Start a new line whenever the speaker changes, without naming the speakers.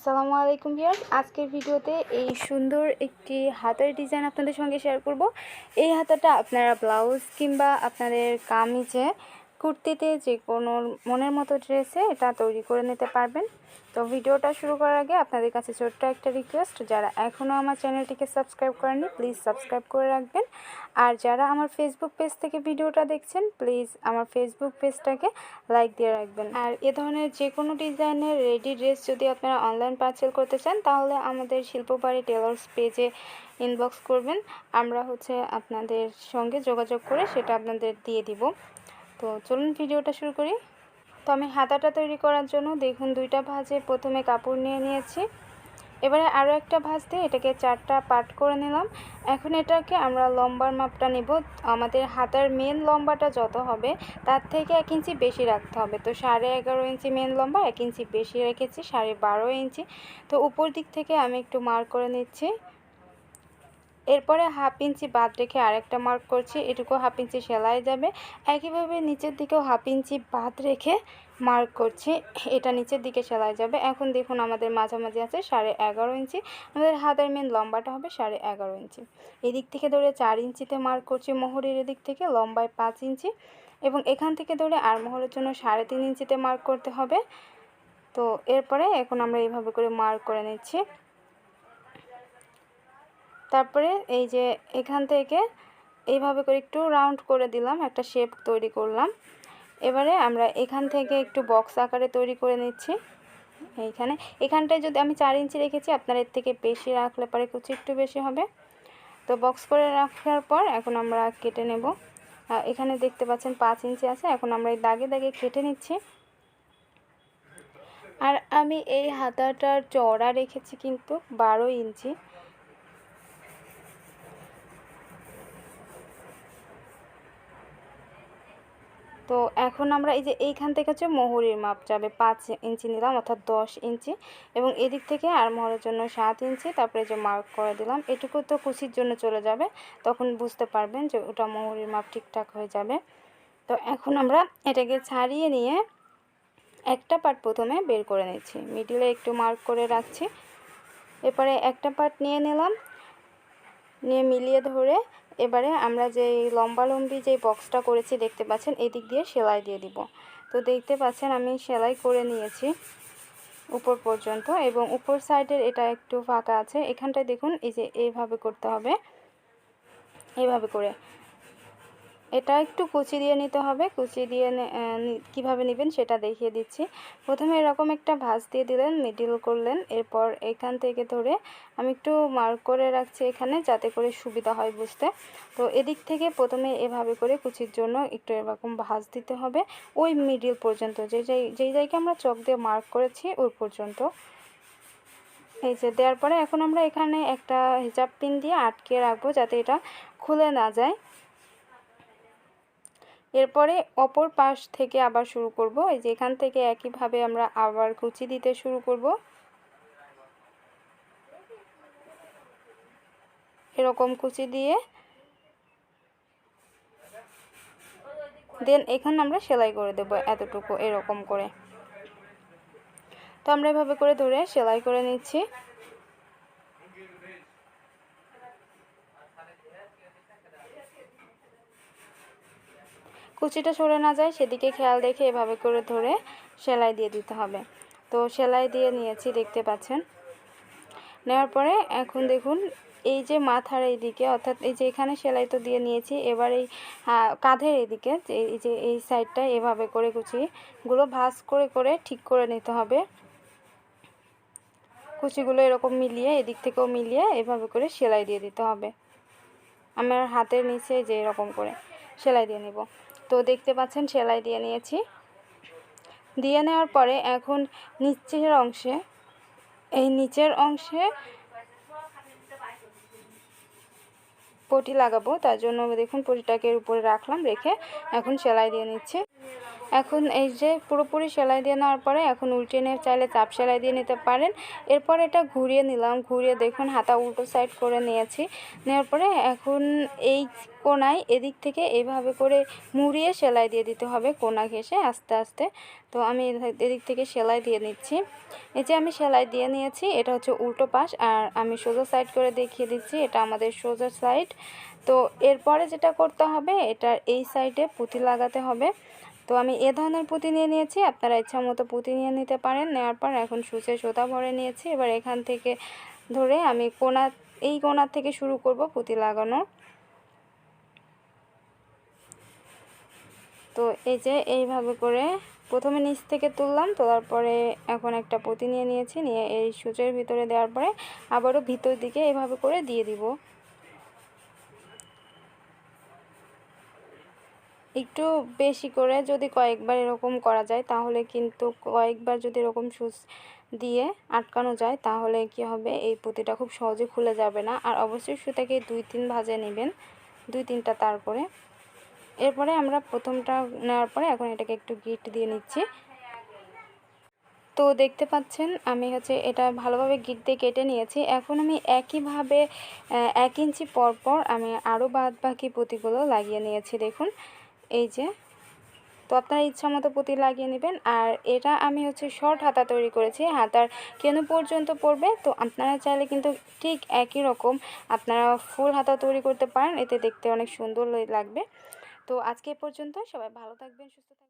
আসসালামু আলাইকুম ভিউয়ার্স, আজকের ভিডিওতে এই সুন্দর একটি হাতার ডিজাইন আপনাদের সঙ্গে শেয়ার করব। এই হাতাটা আপনারা ব্লাউজ কিংবা আপনাদের কামিজে, কুর্তিতে, যে কোনো মনের মতো ড্রেসে এটা তৈরি করে নিতে পারবেন। তো ভিডিওটা শুরু করার আগে আপনাদের কাছে ছোট্ট একটা রিকোয়েস্ট, যারা এখনও আমার চ্যানেলটিকে সাবস্ক্রাইব করেননি প্লিজ সাবস্ক্রাইব করে রাখবেন। আর যারা আমার ফেসবুক পেজ থেকে ভিডিওটা দেখছেন প্লিজ আমার ফেসবুক পেজটাকে লাইক দিয়ে রাখবেন। আর এ ধরনের যে কোনো ডিজাইনের রেডি ড্রেস যদি আপনারা অনলাইন পার্সেল করতে চান তাহলে আমাদের শিল্প বাড়ি টেলর্স পেজে ইনবক্স করবেন। আমরা আপনাদের সঙ্গে যোগাযোগ করে সেটা আপনাদের দিয়ে দিব। তো চলুন ভিডিওটা শুরু করি। তো আমি হাতাটা তৈরি করার জন্য দেখুন দুইটা ভাঁজে প্রথমে কাপড় নিয়ে নিয়েছি। এবারে আরও একটা ভাঁজ দিয়ে এটাকে 4টা পার্ট করে নিলাম। এখন এটাকে আমরা লম্বার মাপটা নিব। আমাদের হাতার মেন লম্বাটা যত হবে তার থেকে 1 ইঞ্চি বেশি রাখতে হবে। তো 11.5 ইঞ্চি মেন লম্বা, 1 ইঞ্চি বেশি রেখেছি 12.5 ইঞ্চি। তো উপর দিক থেকে আমি একটু মার্ক করে নিচ্ছি। এরপরে 1/2 ইঞ্চি বাদ রেখে আরেকটা মার্ক করছি, এটুকু 1/2 ইঞ্চি সেলাই যাবে। একইভাবে নিচের দিকেও 1/2 ইঞ্চি বাদ রেখে মার্ক করছি, এটা নিচের দিকে সেলাই যাবে। এখন দেখুন আমাদের মাঝামাঝি আছে 11.5 ইঞ্চি, আমাদের হাতের মেন লম্বাটা হবে 11.5 ইঞ্চি। এদিক থেকে ধরে 4 ইঞ্চিতে মার্ক করছি মোহরের এদিক থেকে, লম্বায় 5 ইঞ্চি, এবং এখান থেকে ধরে আরমোহরের জন্য 3.5 ইঞ্চিতে মার্ক করতে হবে। তো এরপরে এখন আমরা এইভাবে করে মার্ক করে নিচ্ছি। তারপরে এই যে এখান থেকে এইভাবে করে একটু রাউন্ড করে দিলাম, একটা শেপ তৈরি করলাম। এবারে আমরা এখান থেকে একটু বক্স আকারে তৈরি করে নিচ্ছি। এখানটায় যদি আমি 4 ইঞ্চি রেখেছি, আপনারা এর থেকে বেশি রাখলে পরে কুচি একটু বেশি হবে। তো বক্স করে রাখার পর এখন আমরা কেটে নেব। এখানে দেখতে পাচ্ছেন 5 ইঞ্চি আছে, এখন আমরা এই দাগে দাগে কেটে নিচ্ছি। আর আমি এই হাতাটার চওড়া রেখেছি কিন্তু 12 ইঞ্চি। তো এখন আমরা এই যে এইখান থেকে মোহরের মাপ যাবে 5 ইঞ্চি নিলাম, অর্থাৎ 10 ইঞ্চি, এবং এদিক থেকে আরমোহরের জন্য 7 ইঞ্চি। তারপরে যে মার্ক করে দিলাম, এটুকু তো কুচির জন্য চলে যাবে, তখন বুঝতে পারবেন যে ওটা মোহরের মাপ ঠিকঠাক হয়ে যাবে। তো এখন আমরা এটাকে ছাড়িয়ে নিয়ে একটা পার্ট প্রথমে বের করে নিচ্ছি, মিডিলে একটু মার্ক করে রাখছি। এরপরে একটা পার্ট নিয়ে নিলাম, নিয়ে মিলিয়ে ধরে এবারে আমরা যে লম্বালম্বি যে বক্সটা করেছি দেখতে পাচ্ছেন, এদিক দিয়ে সেলাই দিয়ে দিব। তো দেখতে পাচ্ছেন আমি সেলাই করে নিয়েছি উপর পর্যন্ত, এবং উপর সাইডের এটা একটু ফাঁকা আছে, এখানটায় দেখুন এই যে এইভাবে করতে হবে। এইভাবে করে এটা একটু কুচি দিয়ে নিতে হবে। কুচি দিয়ে কিভাবে নেবেন সেটা দেখিয়ে দিচ্ছি। প্রথমে এরকম একটা ভাঁজ দিয়ে দিলেন, মিডিল করলেন, এরপর এখান থেকে ধরে আমি একটু মার্ক করে রাখছি এখানে, যাতে করে সুবিধা হয় বুঝতে। তো এদিক থেকে প্রথমে এভাবে করে কুচির জন্য একটু এরকম ভাঁজ দিতে হবে ওই মিডিল পর্যন্ত, যেই জায়গায় আমরা চক দিয়ে মার্ক করেছি ওই পর্যন্ত। এই যে দেওয়ার পরে এখন আমরা এখানে একটা হিজাব পিন দিয়ে আটকে রাখবো যাতে এটা খুলে না যায়। এরপরে অপর পাশ থেকে আবার শুরু করব। এই যে এখান থেকে একইভাবে আমরা আবার কুচি দিতে শুরু করব। এরকম কুচি দিয়ে দেন এখানে আমরা সেলাই করে দেব এতটুকু, এরকম করে। তো আমরা এভাবে করে ধরে সেলাই করে নিচ্ছি। কুচিটা সরে না যায় সেদিকে খেয়াল রেখে এভাবে করে ধরে সেলাই দিয়ে দিতে হবে। তো সেলাই দিয়ে নিয়েছি দেখতে পাচ্ছেন। নেওয়ার পরে এখন দেখুন এই যে মাথার এইদিকে, অর্থাৎ এই যে এখানে সেলাই তো দিয়ে নিয়েছি, এবার এই কাঁধের এইদিকে এই যে এই সাইডটা এভাবে করে কুচিগুলো ভাঁজ করে করে ঠিক করে নিতে হবে। কুচিগুলো এরকম মিলিয়ে এদিক থেকেও মিলিয়ে এভাবে করে সেলাই দিয়ে দিতে হবে। আমার হাতের নিচে যে এরকম করে সেলাই দিয়ে নেব। তো দেখতে পাচ্ছেন সেলাই দিয়ে নিয়েছি। দিয়ে নেওয়ার পরে এখন এই নিচের অংশে পটি লাগাবো, তার জন্য দেখুন পটিটাকে উপরে রাখলাম, রেখে এখন সেলাই দিয়ে নিচ্ছি। এখন এই যে পুরোপুরি সেলাই দিয়ে নেওয়ার পরে এখন উল্টে নিয়ে চাইলে চাপ সেলাই দিয়ে নিতে পারেন। এরপর এটা ঘুরিয়ে নিলাম, ঘুরিয়ে দেখুন হাতা উল্টো সাইড করে নিয়েছি। নেওয়ার পরে এখন এই কোণায় এদিক থেকে এইভাবে করে মুড়িয়ে সেলাই দিয়ে দিতে হবে কোণা ঘেঁষে আস্তে আস্তে। তো আমি এদিক থেকে সেলাই দিয়ে নিচ্ছি। এই যে আমি সেলাই দিয়ে নিয়েছি, এটা হচ্ছে উল্টো পাশ, আর আমি সোজা সাইড করে দেখিয়ে দিচ্ছি, এটা আমাদের সোজা সাইড। তো এরপরে যেটা করতে হবে, এটার এই সাইডে পুঁতি লাগাতে হবে। তো আমি এ ধরনের পুঁতি নিয়ে নিয়েছি, আপনারা ইচ্ছা মতো পুঁতি নিয়ে নিতে পারেন। নেওয়ার পর এখন সুচে সুতা ভরে নিয়েছি। এবার এখান থেকে ধরে আমি এই কোণার থেকে শুরু করব পুঁতি লাগানো। তো এই যে এইভাবে করে প্রথমে নিচ থেকে তুললাম, তোলার পরে এখন একটা পুঁতি নিয়ে নিয়েছি, নিয়ে এই সূচের ভিতরে দেওয়ার পরে আবারও ভিতর দিকে এভাবে করে দিয়ে দিব। একটু বেশি করে যদি কয়েকবার এরকম করা যায়, তাহলে কিন্তু কয়েকবার যদি এরকম সুচ দিয়ে আটকানো যায়, তাহলে কি হবে, এই পুঁতিটা খুব সহজে খুলে যাবে না। আর অবশ্যই সুতাকে 2-3 ভাঁজে নেবেন, 2-3টা তার করে। এরপরে আমরা প্রথমটা নেওয়ার পরে এখন এটাকে একটু গিট দিয়ে নিচ্ছি। তো দেখতে পাচ্ছেন আমি হচ্ছে এটা ভালোভাবে গিট দিয়ে কেটে নিয়েছি। এখন আমি একইভাবে 1 ইঞ্চি পর পর আমি আরও বাদ বাকি পুঁতিগুলো লাগিয়ে নিয়েছি, দেখুন এই যে। তো আপনারা ইচ্ছা মতো পুঁতি লাগিয়ে নেবেন। আর এটা আমি হচ্ছে শর্ট হাতা তৈরি করেছি, হাতার কেন পর্যন্ত পড়বে। তো আপনারা চাইলে কিন্তু ঠিক একই রকম আপনারা ফুল হাতা তৈরি করতে পারেন, এতে দেখতে অনেক সুন্দর লাগবে। তো আজকে এ পর্যন্ত, সবাই ভালো থাকবেন, সুস্থ থাকবেন।